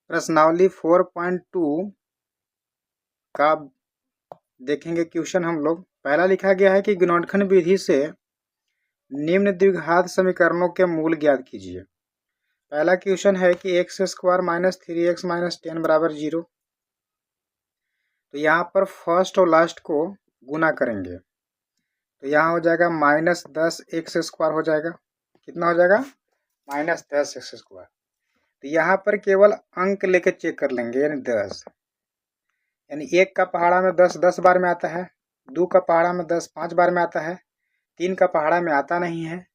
प्रश्नावली 4.2 का देखेंगे क्वेश्चन हम लोग। पहला लिखा गया है कि गुणनखंड विधि से निम्न द्विघात समीकरणों के मूल ज्ञात कीजिए। पहला क्वेश्चन है कि x square minus 3x minus 10 बराबर 0। तो यहाँ पर फर्स्ट और लास्ट को गुना करेंगे तो यहाँ हो जाएगा माइनस 10 एक्स स्क्वायर हो जाएगा। कितना हो जाएगा? Minus 10 x square. तो यहाँ पर केवल अंक लेके चेक कर लेंगे, यानी 10, यानी 1 का पहाड़ा में 10 10 बार में आता है, 2 का पहाड़ा में 10 5 बार में आता है, 3 का पहाड़ा में आता नहीं है,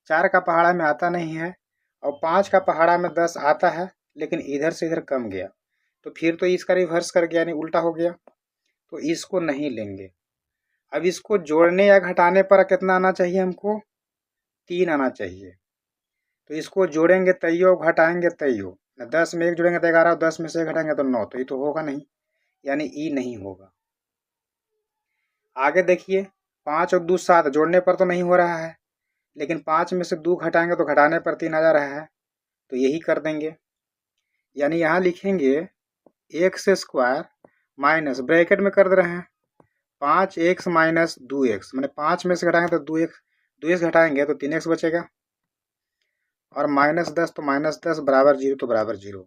4 का पहाड़ा में आता नहीं है, और 5 का पहाड़ा में 10 आता है लेकिन इधर से इधर कम गया। तो फिर तो इसका रिवर्स कर गया, यानी उल्टा हो गया, तो इसको नहीं लेंगे। अब इसको जोड़ने या घटाने पर कितना आना चाहिए हमको? 3 आना चाहिए। तो इसको जोड़ेंगे तैयो, घटाएंगे तैयो। 10 में 1 जोड़ेंगे तो 11, 10 में से 1 घटाएंगे तो 9। तो ये तो होगा नहीं, यानी ई नहीं होगा। आगे देखिए, 5 और 2 7, जोड़ने पर तो नहीं हो रहा है, लेकिन 5 में से 2 घटाएंगे तो घटाने पर 3 आ जा रहा है, तो यही कर देंगे। यानी यहाँ लिखेंगे एक्स स्क्वायर माइनस, ब्रैकेट में कर दे रहे हैं, 5x माइनस 2x, मैंने 5 में से घटाएंगे तो 2x घटाएंगे तो 3x बचेगा, और माइनस 10 तो माइनस 10 बराबर 0, तो बराबर 0।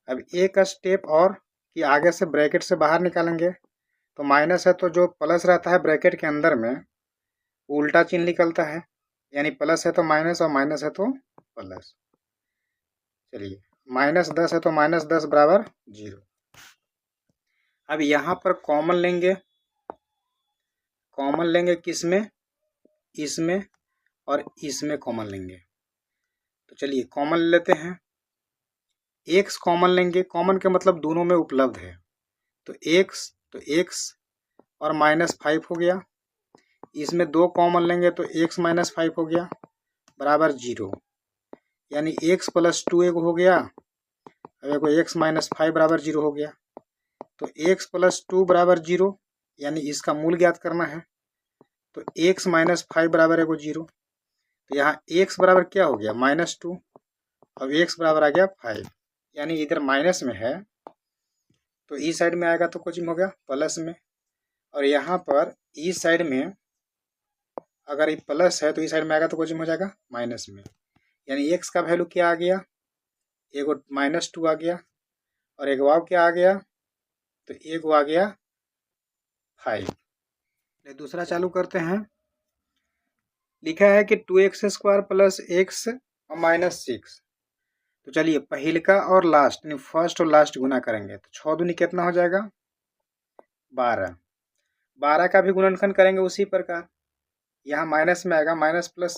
अब एक स्टेप और कि आगे से ब्रैकेट से बाहर निकालेंगे, तो माइनस है तो जो प्लस रहता है ब्रैकेट के अंदर में उल्टा चिन्ह निकलता है, यानी प्लस है तो माइनस और माइनस है तो प्लस। चलिए, माइनस 10 है तो माइनस 10 बराबर 0। अब यहाँ पर कॉमन लेंगे, कॉमन लेंगे किसमें? इसमें और इसमें कॉमन लेंगे। तो चलिए कॉमन लेते हैं, एक्स कॉमन लेंगे। कॉमन के मतलब दोनों में उपलब्ध है, तो एक्स और माइनस 5 हो गया। इसमें 2 कॉमन लेंगे तो एक्स माइनस 5 हो गया बराबर 0, यानी एक्स प्लस 2 एक हो गया, अब एक एक्स माइनस 5 बराबर 0 हो गया। तो एक्स प्लस 2 बराबर 0, यानी इसका मूल ज्ञात करना है, तो एक्स माइनस 5 बराबर है 0। तो यहाँ एक्स बराबर क्या हो गया? माइनस 2, अब एक्स बराबर आ गया 5, यानी इधर माइनस में है तो इस साइड में आएगा तो कुछ हो गया प्लस में, और यहाँ पर इस साइड में अगर ये प्लस है तो इस साइड में आएगा तो कुछ हो जाएगा माइनस में, यानी एक्स का वैल्यू क्या आ गया? एक माइनस 2 आ गया, और एक वाव क्या आ गया? तो एक वो आ गया 5। दूसरा चालू करते हैं। लिखा है कि 2x स्क्वायर प्लस एक्स और माइनस 6। तो चलिए पहिलका और लास्ट, यानी फर्स्ट और लास्ट गुना करेंगे तो 6 दूनी कितना हो जाएगा? 12। 12 का भी गुणनखंड करेंगे उसी प्रकार, यहाँ माइनस में आएगा, माइनस प्लस।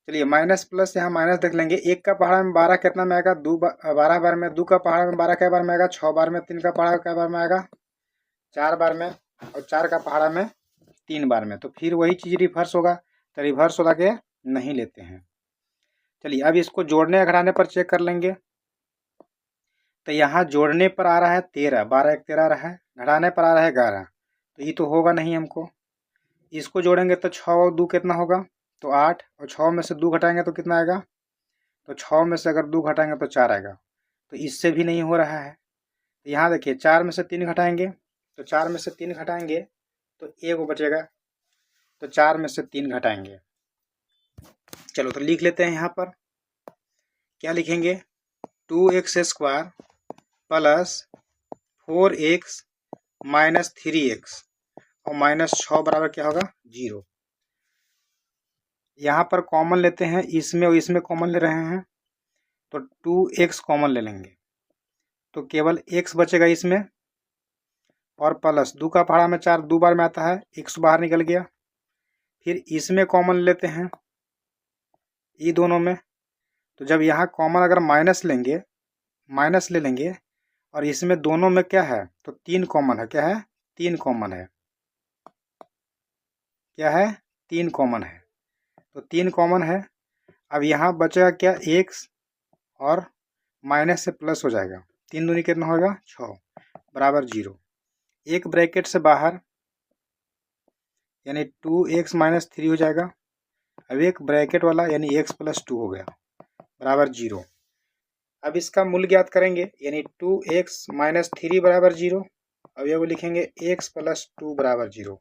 चलिए माइनस प्लस यहाँ माइनस देख लेंगे। 1 का पहाड़ा में 12 कितना में आएगा? 12 बार में। 2 का पहाड़ा में 12 कै बार में आएगा? 6 बार में। 3 का पहाड़ा कै बार में आएगा? 4 बार में। और 4 का पहाड़ा में 3 बार में। तो फिर वही चीज़ रिवर्स होगा, तो रिवर्स होगा के नहीं लेते हैं। चलिए अब इसको जोड़ने या घटाने पर चेक कर लेंगे। तो यहाँ जोड़ने पर आ रहा है 13, 12 1 13 आ रहा है, घटाने पर आ रहा है 11, तो ये तो होगा नहीं हमको। इसको जोड़ेंगे तो 6 और 2 कितना होगा? तो 8, और 6 में से 2 घटाएंगे तो कितना आएगा? तो 6 में से अगर 2 घटाएंगे तो 4 आएगा, तो इससे भी नहीं हो रहा है। तो यहाँ देखिए 4 में से 3 घटाएंगे, तो 4 में से 3 घटाएंगे तो 1 बचेगा, तो 4 में से 3 घटाएंगे। चलो तो लिख लेते हैं। यहाँ पर क्या लिखेंगे? 2x square plus 4x minus 3x और माइनस 6 बराबर क्या होगा? 0। यहाँ पर कॉमन लेते हैं, इसमें और इसमें कॉमन ले रहे हैं, तो 2x कॉमन ले लेंगे तो केवल x बचेगा इसमें, और प्लस 2 का पहाड़ा में 4 2 बार में आता है, x बाहर निकल गया। फिर इसमें कॉमन लेते हैं, ये दोनों में, तो जब यहाँ कॉमन अगर माइनस लेंगे, माइनस ले लेंगे, और इसमें दोनों में क्या है? तो 3 कॉमन है। क्या है? 3 कॉमन है। क्या है? 3 कॉमन है, तो 3 कॉमन है। अब यहाँ बचेगा क्या? x, और माइनस से प्लस हो जाएगा, 3 दूनी कितना होगा? 6 बराबर 0। एक ब्रैकेट से बाहर, यानी 2x माइनस 3 हो जाएगा। अब एक ब्रैकेट वाला, यानी x प्लस 2 हो गया बराबर 0। अब इसका मूल्य ज्ञात करेंगे, यानी 2x माइनस 3 बराबर 0। अब ये वो लिखेंगे x प्लस 2 बराबर 0।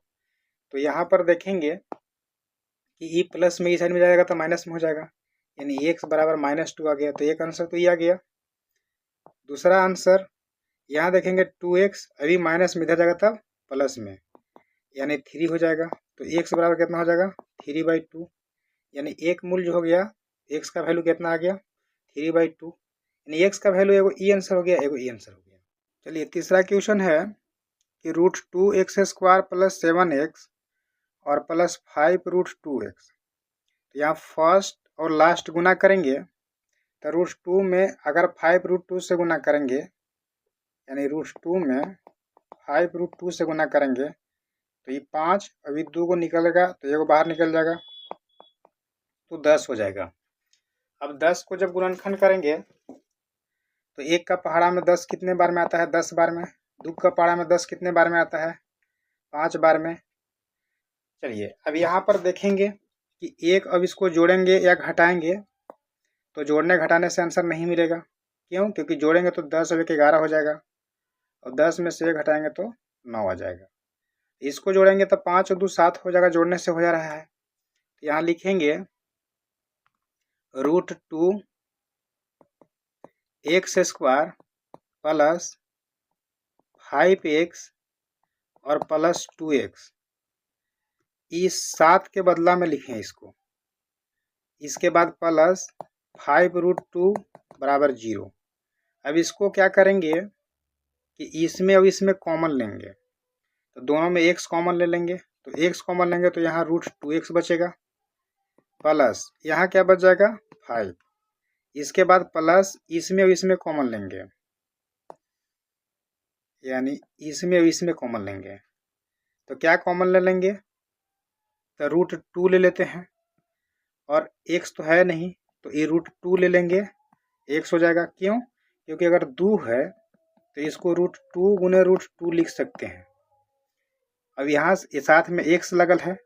तो यहाँ पर देखेंगे कि e प्लस में इस साइड में जाएगा तो माइनस में हो जाएगा, यानी x बराबर माइनस 2 आ गया। तो एक आंसर तो ये आ गया। दूसरा आंसर यहाँ देखेंगे 2x अभी माइनस में इधर जाएगा तब प्लस में, यानी 3 हो जाएगा। तो x बराबर कितना हो जाएगा 3/2, यानी एक मूल्य हो गया x का वैल्यू कितना आ गया 3/2, यानी x का वैल्यू एगो ई आंसर हो गया, एगो ई आंसर हो गया। चलिए तीसरा क्वेश्चन है कि √2x² प्लस 7x और प्लस 5√2x। तो यहाँ फर्स्ट और लास्ट गुना करेंगे तो √2 में अगर 5√2 से गुना करेंगे, यानी √2 में 5√2 से गुना करेंगे तो ये 5, अभी 2 को निकलेगा तो ये बाहर निकल जाएगा तो 10 हो जाएगा। अब 10 को जब गुणनखंड करेंगे तो 1 का पहाड़ा में 10 कितने बार में आता है 10 बार में, 2 का पहाड़ा में 10 कितने बार में आता है 5 बार में। चलिए अब यहाँ पर देखेंगे कि एक, अब इसको जोड़ेंगे या घटाएंगे तो जोड़ने घटाने से आंसर नहीं मिलेगा। क्यों? क्योंकि जोड़ेंगे तो 10 और 1 11 हो जाएगा और 10 में से 1 घटाएंगे तो 9 आ जाएगा। इसको जोड़ेंगे तो 5 और 2 7 हो जाएगा, जोड़ने से हो जा रहा है। तो यहाँ लिखेंगे √2 x² प्लस 5x और प्लस 2x। इस 7 के बदला में लिखें इसको, इसके बाद प्लस 5√2 बराबर 0। अब इसको क्या करेंगे कि इसमें अब इसमें कॉमन लेंगे, तो दोनों में x कॉमन ले लेंगे। तो x कॉमन लेंगे तो यहाँ √2x बचेगा, प्लस यहाँ क्या बच जाएगा 5। इसके बाद प्लस इसमें और इसमें कॉमन लेंगे, यानी इसमें और इसमें कॉमन लेंगे। तो क्या कॉमन ले लेंगे तो √2 ले लेते हैं, और x तो है नहीं तो ये √2 ले लेंगे, x हो जाएगा। क्यों? क्योंकि अगर 2 है तो इसको √2 गुने √2 लिख सकते हैं। अब यहाँ साथ में x लगल है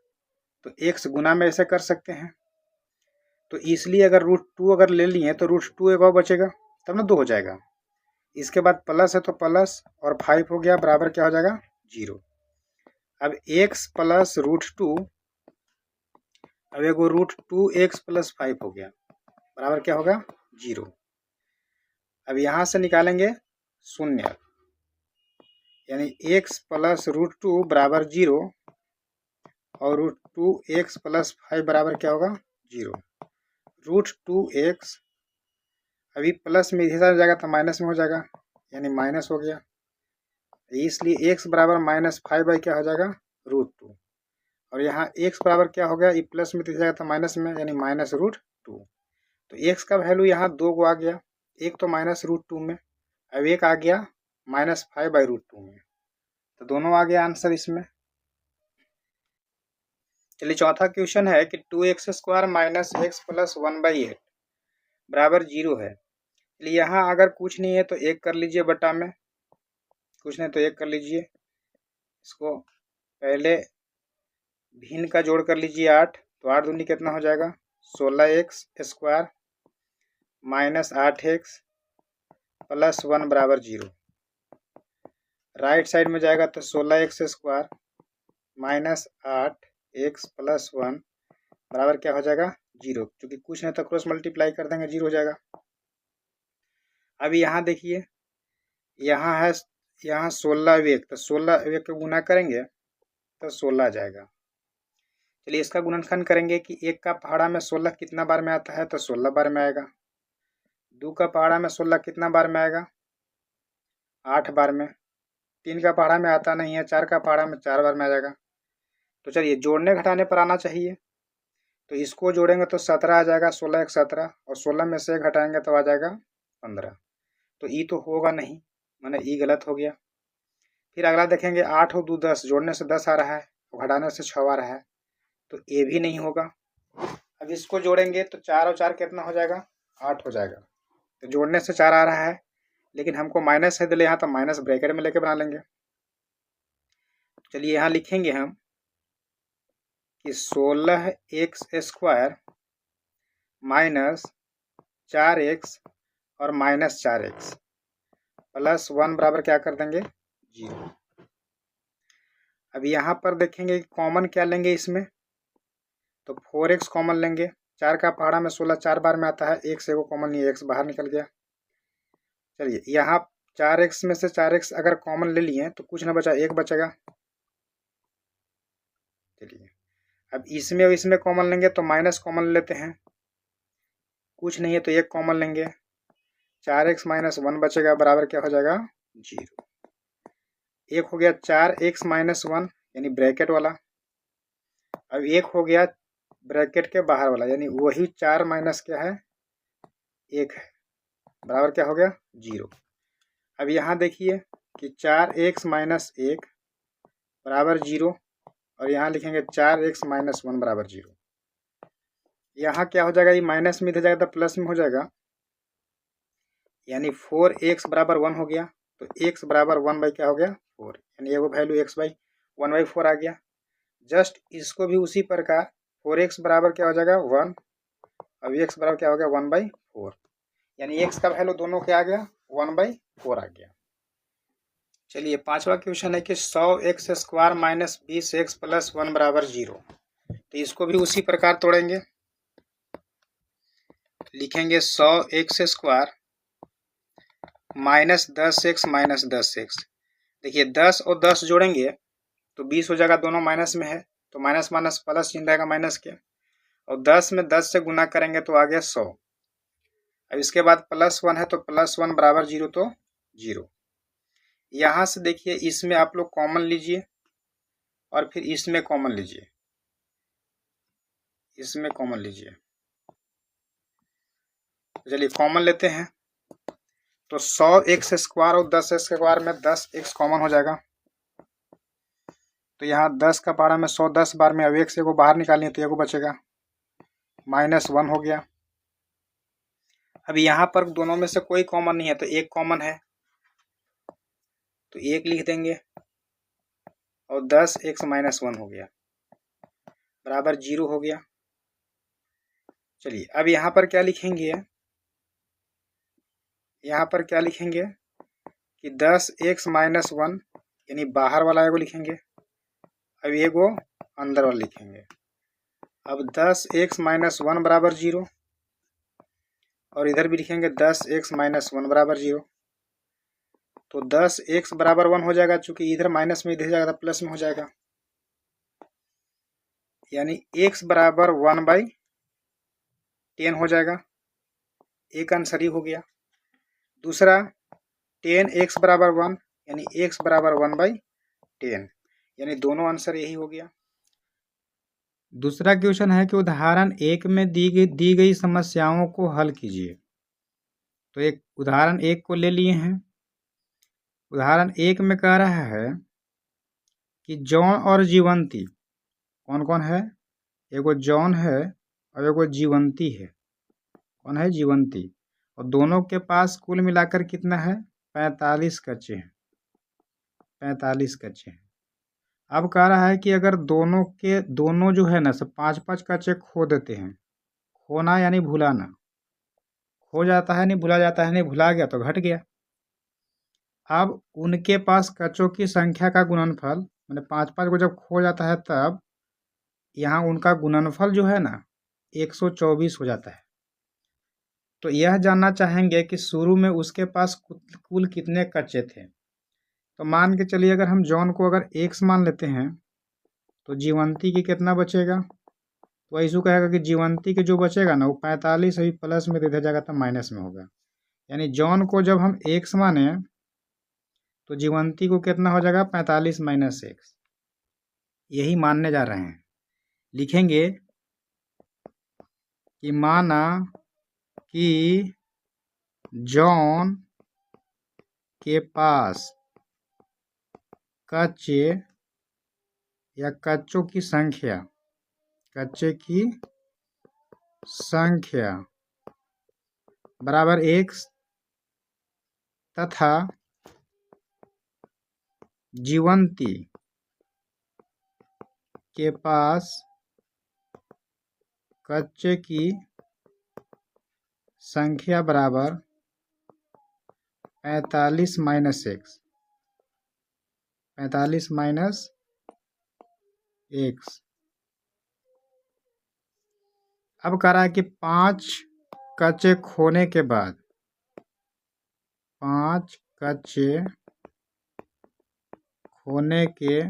तो x गुना में ऐसे कर सकते हैं। तो इसलिए अगर √2 अगर ले लिए तो √2 एक और बचेगा तब ना 2 हो जाएगा। इसके बाद प्लस है तो प्लस और 5 हो गया, बराबर क्या हो जाएगा 0। अब x प्लस √2, अब एगो √2x प्लस 5 हो गया, बराबर क्या होगा 0। अब यहाँ से निकालेंगे 0, यानी x प्लस √2 बराबर 0 और √2x प्लस 5 बराबर क्या होगा 0। √2x अभी प्लस में इधर जाएगा तो माइनस में हो जाएगा, यानी माइनस हो गया। इसलिए x बराबर -5 बाई क्या हो जाएगा √2, और यहाँ x बराबर क्या हो गया, ये प्लस में इधर जाएगा तो माइनस में, यानी -√2। तो x का वैल्यू यहाँ 2 को आ गया, एक तो -√2 में, अब एक आ गया -5 बाई √2 में। तो दोनों आ गया आंसर इसमें। चलिए चौथा क्वेश्चन है कि 2x² माइनस x प्लस 1/8 बराबर 0 है। चलिए यहाँ अगर कुछ नहीं है तो 1 कर लीजिए बटा में, कुछ नहीं तो 1 कर लीजिए। इसको पहले भिन्न का जोड़ कर लीजिए 8, तो 8 दूनी कितना हो जाएगा 16x² माइनस 8x प्लस 1 बराबर 0। राइट साइड में जाएगा तो 16x² माइनस 8x प्लस 1 बराबर क्या हो जाएगा 0, क्योंकि कुछ नहीं तो क्रॉस मल्टीप्लाई कर देंगे 0 हो जाएगा। अभी यहाँ देखिए, यहाँ है, यहाँ 16 एक, तो 16 एक को गुना करेंगे तो 16 आ जाएगा। चलिए इसका गुणनखंड करेंगे कि 1 का पहाड़ा में 16 कितना बार में आता है तो 16 बार में आएगा। 2 का पहाड़ा में 16 कितना बार में आएगा 8 बार में। 3 का पहाड़ा में आता नहीं है, 4 का पहाड़ा में 4 बार में आ जाएगा। तो चलिए जोड़ने घटाने पर आना चाहिए, तो इसको जोड़ेंगे तो 17 आ जाएगा, 16 एक 17, और 16 में से घटाएंगे तो आ जाएगा 15। तो ई तो होगा नहीं, मैंने ई गलत हो गया। फिर अगला देखेंगे 8 और 2 10, जोड़ने से 10 आ रहा है और घटाने से 6 आ रहा है, तो ए भी नहीं होगा। अब इसको जोड़ेंगे तो 4 और 4 कितना हो जाएगा 8 हो जाएगा। तो जोड़ने से 4 आ रहा है, लेकिन हमको माइनस है दिले यहाँ, तो माइनस ब्रैकेट में लेके बना लेंगे। चलिए यहाँ लिखेंगे हम कि 16x² माइनस 4x और -4x प्लस 1 बराबर क्या कर देंगे 0। अब यहाँ पर देखेंगे कि कॉमन क्या लेंगे इसमें, तो 4x कॉमन लेंगे। 4 का पहाड़ा में 16 4 बार में आता है, एक से वो कॉमन नहीं है, x बाहर निकल गया। चलिए यहाँ 4x में से 4x अगर कॉमन ले लिए तो कुछ ना बचा, 1 बचेगा। चलिए अब इसमें और इसमें कॉमन लेंगे तो माइनस कॉमन लेते हैं, कुछ नहीं है तो 1 कॉमन लेंगे। 4x माइनस 1 बचेगा बराबर क्या हो जाएगा 0। एक हो गया 4x माइनस 1 यानी ब्रैकेट वाला। अब एक हो गया ब्रैकेट के बाहर वाला यानी वही 4 माइनस क्या है 1 है, बराबर क्या हो गया 0। अब यहाँ देखिए कि 4x माइनस 1 बराबर 0 और यहाँ लिखेंगे 4x माइनस 1 बराबर 0। यहाँ क्या हो जाएगा, ये माइनस में इधर जाएगा तो प्लस में हो जाएगा, यानी 4x बराबर 1 हो गया। तो x बराबर 1 बाई क्या हो गया 4, यानी ये वो वैल्यू x बाई 1/4 आ गया। जस्ट इसको भी उसी प्रकार 4x बराबर क्या हो जाएगा 1, अब x बराबर क्या हो गया 1/4, यानी x का वैल्यू दोनों क्या आ गया 1/4 आ गया। चलिए पांचवा क्वेश्चन है कि 100x square minus 20x plus 1 बराबर 0। तो इसको भी उसी प्रकार तोड़ेंगे, लिखेंगे 100x square minus 10x minus 10x। देखिए 10 और 10 जोड़ेंगे तो 20 हो जाएगा, दोनों माइनस में है तो माइनस माइनस प्लस चिन्ह रहेगा माइनस के, और 10 में 10 से गुना करेंगे तो आ गया 100। अब इसके बाद प्लस 1 है तो प्लस 1 बराबर 0 तो 0। यहाँ से देखिए इसमें आप लोग कॉमन लीजिए और फिर इसमें कॉमन लीजिए, इसमें कॉमन लीजिए। चलिए कॉमन लेते हैं तो 100x स्क्वायर और 10x स्क्वायर में 10x कॉमन हो जाएगा। तो यहाँ 10 का पहाड़ा में 100 10 बार में, अब एक से को बाहर निकालिए तो एक बचेगा, -1 हो गया। अब यहाँ पर दोनों में से कोई कॉमन नहीं है तो एक कॉमन है तो 1 लिख देंगे और 10x माइनस 1 हो गया बराबर 0 हो गया। चलिए अब यहाँ पर क्या लिखेंगे, यहाँ पर क्या लिखेंगे कि 10x माइनस 1 यानी बाहर वाला एगो लिखेंगे, अब एगो अंदर वाला लिखेंगे। अब 10x माइनस 1 बराबर 0 और इधर भी लिखेंगे 10x माइनस 1 बराबर 0। तो 10x बराबर 1 हो जाएगा, चूंकि इधर माइनस में इधर जाएगा तो प्लस में हो जाएगा, यानी x बराबर 1/10 हो जाएगा। एक आंसर ही हो गया। दूसरा 10x बराबर 1 यानी x बराबर 1/10, यानी दोनों आंसर यही हो गया। दूसरा क्वेश्चन है कि उदाहरण 1 में दी गई समस्याओं को हल कीजिए। तो एक उदाहरण 1 को ले लिए हैं। उदाहरण 1 में कह रहा है कि जॉन और जीवंती, कौन कौन है, एगो जॉन है और एगो जीवंती है। कौन है जीवंती, और दोनों के पास कुल मिलाकर कितना है 45 कच्चे हैं, 45 कच्चे हैं। अब कह रहा है कि अगर दोनों जो है ना सब 5-5 कच्चे खो देते हैं, खोना यानी भुलाना, खो जाता है नहीं भुला जाता है, नहीं भुला गया तो घट गया। अब उनके पास कच्चों की संख्या का गुणनफल, मैंने 5-5 को जब खो जाता है तब यहाँ उनका गुणनफल जो है ना 124 हो जाता है। तो यह जानना चाहेंगे कि शुरू में उसके पास कुल कितने कच्चे थे। तो मान के चलिए अगर हम जॉन को अगर x मान लेते हैं तो जीवंती की कितना बचेगा, तो ऐसा कहेगा कि जीवंती के जो बचेगा ना वो 45 अभी प्लस में इधर जाएगा तो माइनस में होगा, यानी जॉन को जब हम x माने तो जीवंती को कितना हो जाएगा 45 माइनस x, यही मानने जा रहे हैं। लिखेंगे कि माना कि जॉन के पास कच्चे या कच्चों की संख्या, कच्चे की संख्या बराबर 1 तथा जीवंती के पास कच्चे की संख्या बराबर 45 माइनस एक्स, 45 माइनस एक्स। अब कह रहा है कि 5 कच्चे खोने के बाद, 5 कच्चे खोने के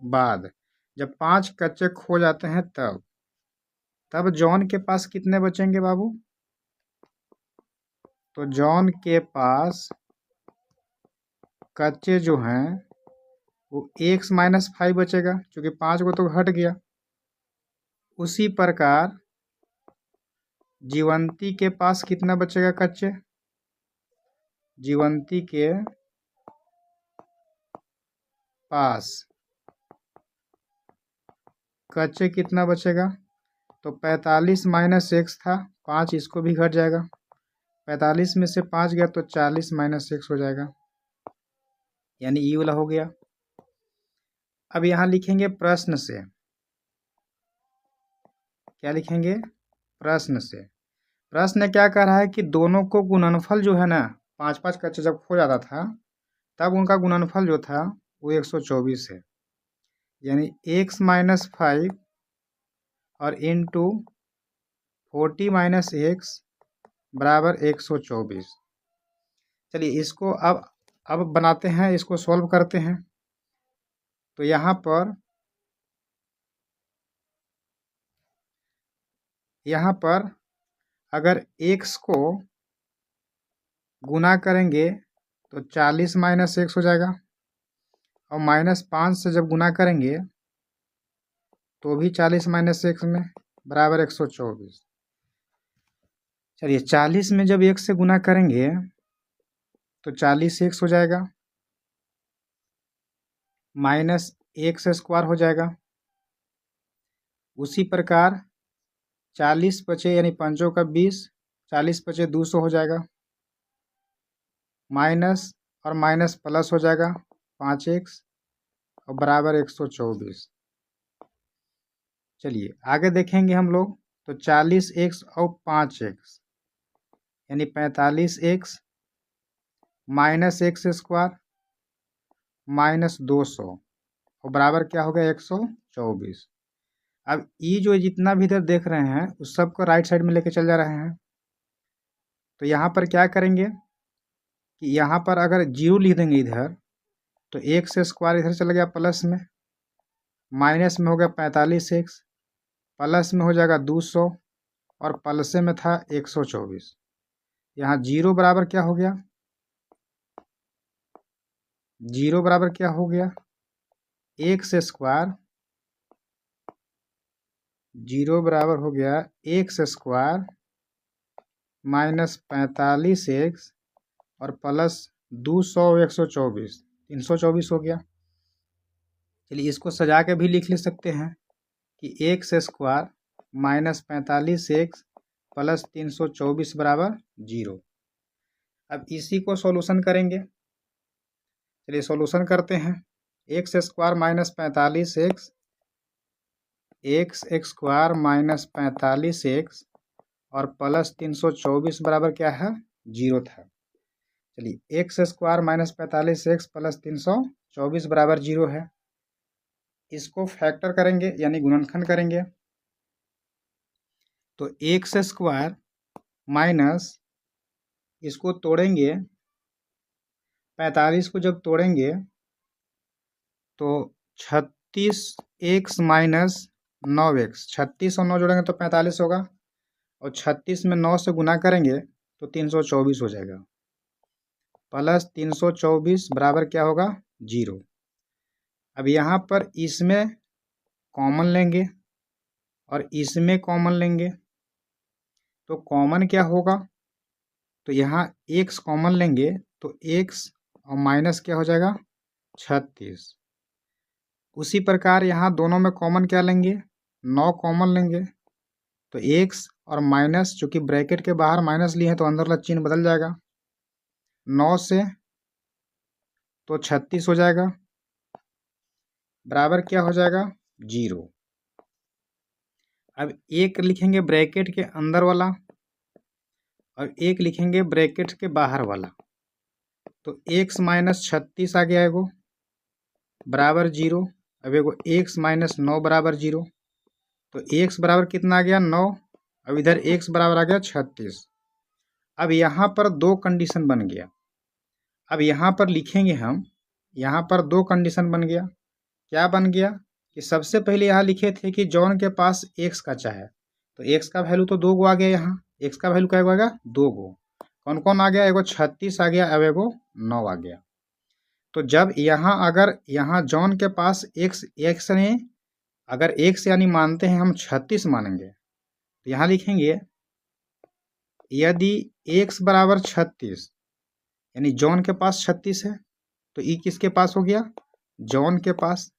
बाद, जब 5 कच्चे खो जाते हैं तब जॉन के पास कितने बचेंगे बाबू? तो जॉन के पास कच्चे जो हैं वो x माइनस 5 बचेगा, क्योंकि 5 को तो हट गया। उसी प्रकार जीवंती के पास कितना बचेगा कच्चे? जीवंती के पास कच्चे कितना बचेगा? तो 45 माइनस एक्स था, 5 इसको भी घट जाएगा, 45 में से 5 गया तो 40 माइनस एक्स हो जाएगा, यानी ई वाला हो गया। अब यहाँ लिखेंगे प्रश्न से, क्या लिखेंगे? प्रश्न से। प्रश्न क्या कह रहा है कि दोनों को गुणनफल जो है ना, 5-5 कच्चे जब खो जाता था तब उनका गुणनफल जो था वो 124 है, यानी x माइनस 5 और इंटू 40 माइनस एक्स बराबर 124। चलिए इसको अब बनाते हैं, इसको सॉल्व करते हैं। तो यहाँ पर अगर x को गुना करेंगे तो 40 माइनस एक्स हो जाएगा, और -5 से जब गुना करेंगे तो भी 40 माइनस एक्स में बराबर 124। चलिए 40 में जब x से गुना करेंगे तो 40 एक्स हो जाएगा, माइनस एक्स स्क्वायर हो जाएगा। उसी प्रकार 40 बचे यानी 5 का 20, 40 बचे 200 हो जाएगा, माइनस और माइनस प्लस हो जाएगा 5x और बराबर 124। चलिए आगे देखेंगे हम लोग, तो 40x और 5x यानी 45x minus x square minus 200 और बराबर क्या हो गया 124। अब ई जो जितना भी इधर देख रहे हैं उस सबको राइट साइड में लेके चल जा रहे हैं। तो यहाँ पर क्या करेंगे कि यहाँ पर अगर 0 लिख देंगे इधर तो एक्स स्क्वायर इधर चला गया प्लस में, माइनस में हो गया 45x, प्लस में हो जाएगा 200 और प्लस में था 124। यहाँ 0 बराबर क्या हो गया? 0 बराबर क्या हो गया? एक्स स्क्वायर, 0 बराबर हो गया एक्स स्क्वायर माइनस 45x और प्लस 200 124, 324 हो गया। चलिए इसको सजा के भी लिख ले सकते हैं कि x square minus 45x plus 324 बराबर 0। अब इसी को सॉल्यूशन करेंगे। चलिए सॉल्यूशन करते हैं। X square minus 45x, x square minus 45x और प्लस 324 बराबर क्या है? 0 था। चलिए x square minus 45x plus 324 बराबर 0 है। इसको फैक्टर करेंगे यानी गुणनखंड करेंगे। तो एक्स स्क्वायर माइनस, इसको तोड़ेंगे, 45 को जब तोड़ेंगे तो 36x माइनस 9x, 36 और 9 जोड़ेंगे तो 45 होगा, और 36 में 9 से गुना करेंगे तो 324 हो जाएगा, प्लस 324 बराबर क्या होगा? 0। अब यहाँ पर इसमें कॉमन लेंगे और इसमें कॉमन लेंगे, तो कॉमन क्या होगा? तो यहाँ x कॉमन लेंगे तो x और माइनस क्या हो जाएगा? 36। उसी प्रकार यहाँ दोनों में कॉमन क्या लेंगे? 9 कॉमन लेंगे, तो x और माइनस, चूँकि ब्रैकेट के बाहर माइनस लिए हैं तो अंदर वाला चिन्ह बदल जाएगा, 9 से तो 36 हो जाएगा, बराबर क्या हो जाएगा? 0। अब एक लिखेंगे ब्रैकेट के अंदर वाला और एक लिखेंगे ब्रैकेट के बाहर वाला। तो x माइनस 36 आ गया एगो बराबर 0। अब एगो x माइनस 9 बराबर 0। तो x बराबर कितना आ गया 9। अब इधर x बराबर आ गया 36। अब यहाँ पर दो कंडीशन बन गया। अब यहाँ पर लिखेंगे हम, यहाँ पर दो कंडीशन बन गया। क्या बन गया कि सबसे पहले यहाँ लिखे थे कि जॉन के पास x का चाहे, तो x का वैल्यू तो 2 गो आ गया। यहाँ x का वैल्यू क्या आएगा 2 गो। कौन कौन आ गया, एगो 36 आ गया, अब एगो 9 आ गया। तो जब यहाँ अगर यहाँ जॉन के पास x ने अगर x यानी मानते हैं हम 36 मानेंगे, तो यहाँ लिखेंगे यदि x बराबर 36 यानी जॉन के पास 36 है, तो ई किसके पास हो गया जॉन के पास।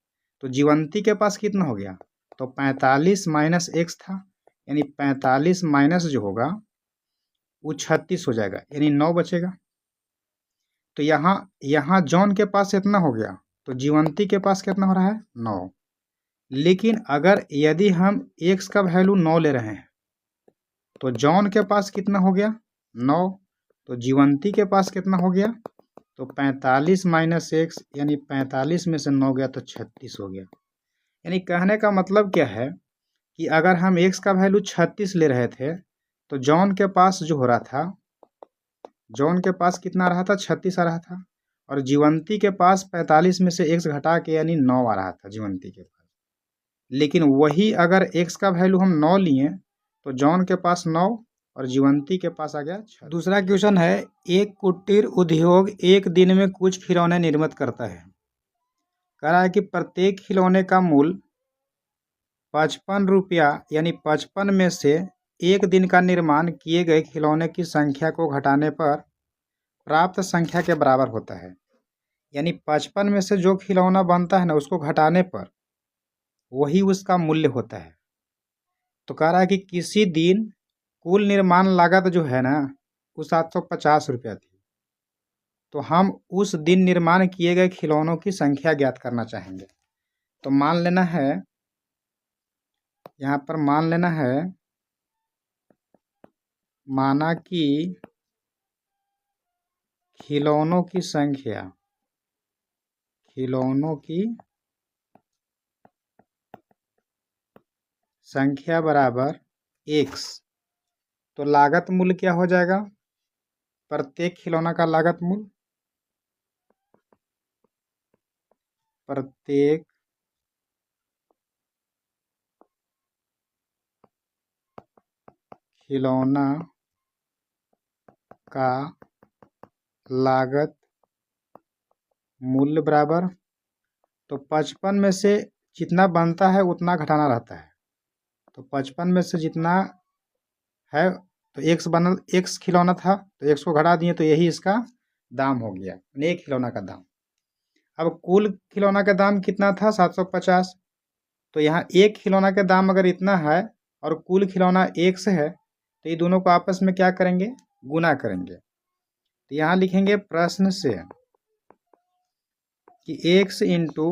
तो जीवंती के पास कितना हो गया, तो 45 माइनस x था, यानी 45 माइनस जो होगा वो 36 हो जाएगा, यानी 9 बचेगा। तो यहाँ जॉन के पास इतना हो गया, तो जीवंती के पास कितना हो रहा है 9। लेकिन अगर यदि हम x का वैल्यू 9 ले रहे हैं, तो जॉन के पास कितना हो गया 9, तो जीवंती के पास कितना हो गया, तो 45 माइनस x यानी 45 में से 9 गया तो 36 हो गया। यानी कहने का मतलब क्या है कि अगर हम x का वैल्यू 36 ले रहे थे, तो जॉन के पास जो हो रहा था, जॉन के पास कितना आ रहा था 36 आ रहा था, और जीवंती के पास 45 में से x घटा के यानी 9 आ रहा था जीवंती के पास। लेकिन वही अगर x का वैल्यू हम 9 लिए, तो जॉन के पास 9 और जीवंती के पास आ गया 6। दूसरा क्वेश्चन है, एक कुटीर उद्योग एक दिन में कुछ खिलौने निर्मित करता है। कह रहा है कि प्रत्येक खिलौने का मूल्य 55 रुपया, यानी 55 में से एक दिन का निर्माण किए गए खिलौने की संख्या को घटाने पर प्राप्त संख्या के बराबर होता है। यानी 55 में से जो खिलौना बनता है ना, उसको घटाने पर वही उसका मूल्य होता है। तो कह रहा है कि किसी दिन कुल निर्माण लागत जो है ना वो 750 रुपया थी, तो हम उस दिन निर्माण किए गए खिलौनों की संख्या ज्ञात करना चाहेंगे। तो मान लेना है, यहाँ पर मान लेना है, माना कि खिलौनों की संख्या बराबर x। तो लागत मूल्य क्या हो जाएगा, प्रत्येक खिलौना का लागत मूल्य, प्रत्येक खिलौना का लागत मूल्य बराबर, तो 55 में से जितना बनता है उतना घटाना रहता है। तो 55 में से जितना है, तो x खिलौना था, तो x को घटा दिए, तो यही इसका दाम हो गया, एक खिलौना का दाम। अब कुल खिलौना का दाम कितना था 750, तो यहाँ एक खिलौना का दाम अगर इतना है और कुल खिलौना x है, तो ये दोनों को आपस में क्या करेंगे, गुना करेंगे। तो यहाँ लिखेंगे प्रश्न से कि x इंटू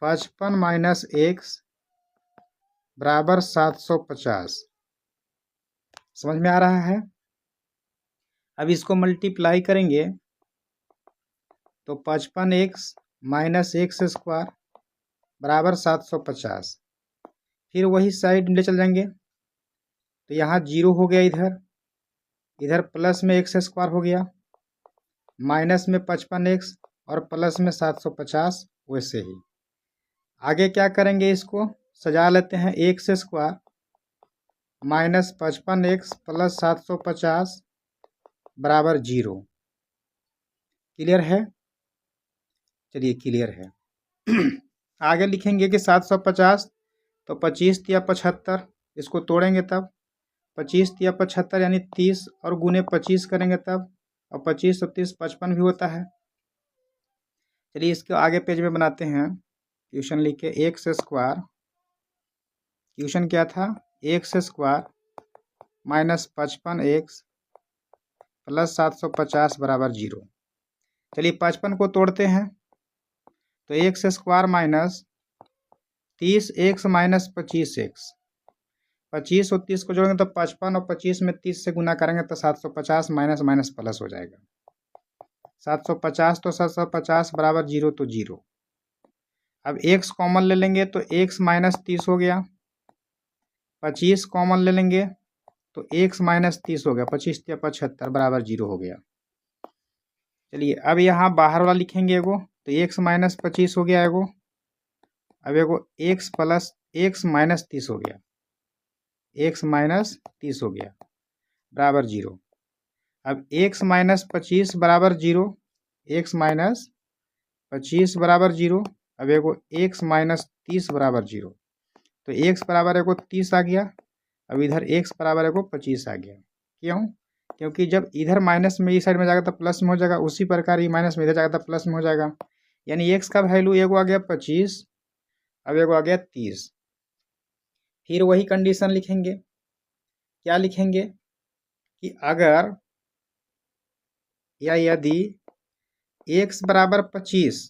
55 माइनस x बराबर 750। समझ में आ रहा है। अब इसको मल्टीप्लाई करेंगे तो 55x माइनस एक्स स्क्वायर बराबर 750। फिर वही साइड ले चल जाएंगे, तो यहाँ 0 हो गया, इधर प्लस में एक्स स्क्वायर हो गया, माइनस में 55x और प्लस में 750। वैसे ही आगे क्या करेंगे, इसको सजा लेते हैं, x square minus 55x plus 750 बराबर 0। क्लियर है, चलिए क्लियर है। आगे लिखेंगे कि 750, तो 25 या 75, इसको तोड़ेंगे तब 25 या 75 यानी 30 और गुने 25 करेंगे तब, और 25 और 30 55 भी होता है। चलिए इसको आगे पेज में बनाते हैं। क्वेश्चन लिखे एक्स स्क्वायर, क्वेश्चन क्या था, x square minus 55x plus 750 बराबर 0। चलिए 55 को तोड़ते हैं, तो x square minus 30x minus 25x, 25 और 30 को जोड़ेंगे तो 55 और 25 में 30 से गुना करेंगे तो 750 माइनस माइनस प्लस हो जाएगा। 750 तो 750 बराबर 0 तो 0। अब x कॉमन ले लेंगे तो x माइनस 30 हो गया। 25 कॉमन ले लेंगे तो x माइनस 30 हो गया। 25 या 75 बराबर 0 हो गया। चलिए अब यहाँ बाहर वाला लिखेंगे एगो, तो x माइनस 25 हो गया एगो। अब एगो x प्लस x माइनस 30 हो गया। x माइनस 30 हो गया बराबर 0। अब x माइनस 25 बराबर 0, x माइनस 25 बराबर 0। अब एगो x माइनस 30 बराबर 0, तो x बराबर एगो 30 आ गया। अब इधर x बराबर एगो 25 आ गया। क्यों? क्योंकि जब इधर माइनस में इस साइड में जाएगा तो प्लस में हो जाएगा, उसी प्रकार ये माइनस में इधर जाएगा तो प्लस में हो जाएगा। यानी x का वैल्यू एगो आ गया 25, अब एगो आ गया 30। फिर वही कंडीशन लिखेंगे। क्या लिखेंगे कि अगर या यदि x बराबर 25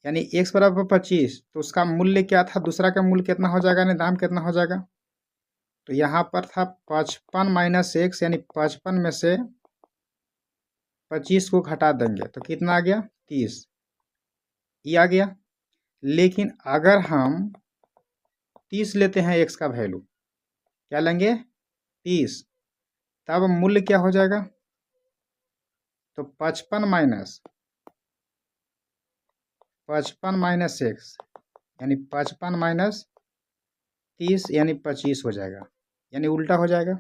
यानी x बराबर 25 तो उसका मूल्य क्या था, दूसरा का मूल्य कितना हो जाएगा, यानी दाम कितना हो जाएगा। तो यहाँ पर था 55 माइनस x, यानी 55 में से 25 को घटा देंगे तो कितना आ गया 30, ये आ गया। लेकिन अगर हम 30 लेते हैं x का वैल्यू, क्या लेंगे 30, तब मूल्य क्या हो जाएगा, तो 55 माइनस x यानी 55 माइनस 30 यानी 25 हो जाएगा, यानी उल्टा हो जाएगा।